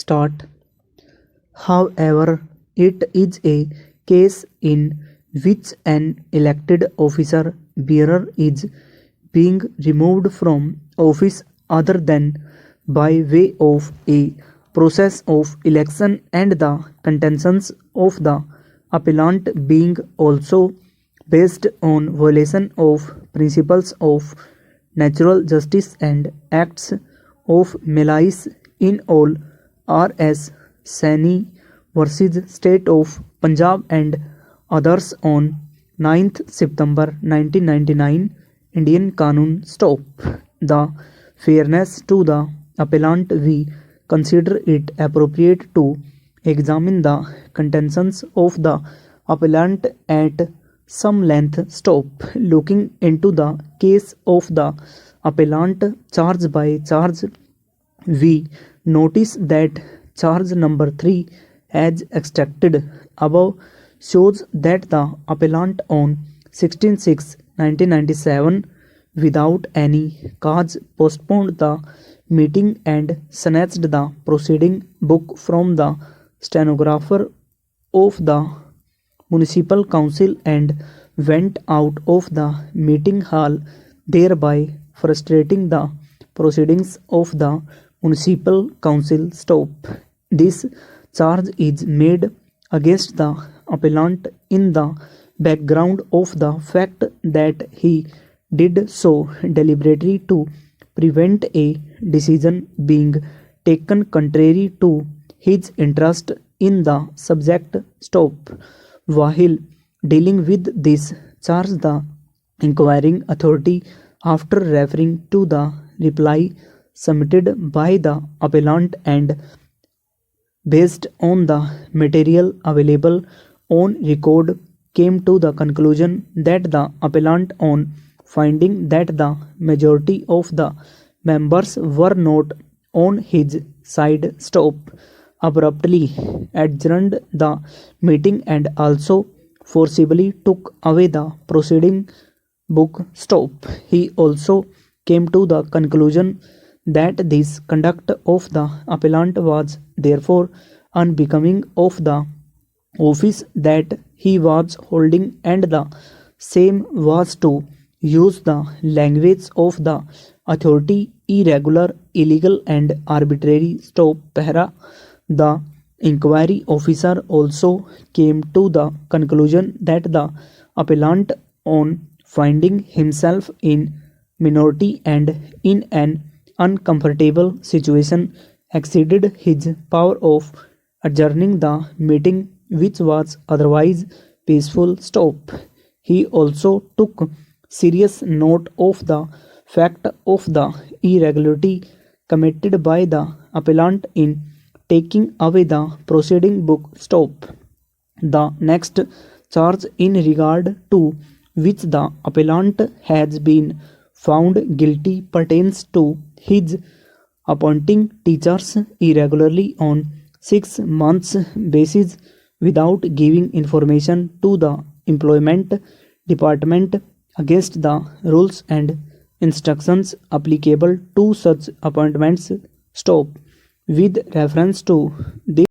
start. However, it is a case in which an elected officer bearer is being removed from office other than by way of a process of election and the contentions of the appellant being also based on violation of principles of natural justice and acts of malice in all R.S. Saini versus State of Punjab and others on 9th September 1999 Indian Kanun stop. The fairness to the appellant, we consider it appropriate to examine the contentions of the appellant at some length. Stop. Looking into the case of the appellant charge by charge, we notice that charge number 3 as extracted above shows that the appellant on 16/6/1997 without any cause postponed the meeting and snatched the proceeding book from the stenographer of the municipal council and went out of the meeting hall, thereby frustrating the proceedings of the municipal council. Stop. This charge is made against the appellant in the background of the fact that he did so deliberately to prevent a decision being taken contrary to his interest in the subject. Stop. While dealing with this charge, the inquiring authority, after referring to the reply submitted by the appellant and based on the material available on record, came to the conclusion that the appellant, on finding that the majority of the members were not on his side, stop, abruptly adjourned the meeting and also forcibly took away the proceeding book. Stop. He also came to the conclusion that this conduct of the appellant was therefore unbecoming of the office that he was holding, and the same was to use the language of the authority irregular, illegal and arbitrary. Stop. Para. The inquiry officer also came to the conclusion that the appellant, on finding himself in minority and in an uncomfortable situation, exceeded his power of adjourning the meeting, which was otherwise peaceful. Stop. He also took serious note of the fact of the irregularity committed by the appellant in taking away the proceeding book. Stop. The next charge in regard to which the appellant has been found guilty pertains to his appointing teachers irregularly on 6 months basis without giving information to the employment department against the rules and instructions applicable to such appointments. Stop. With reference to this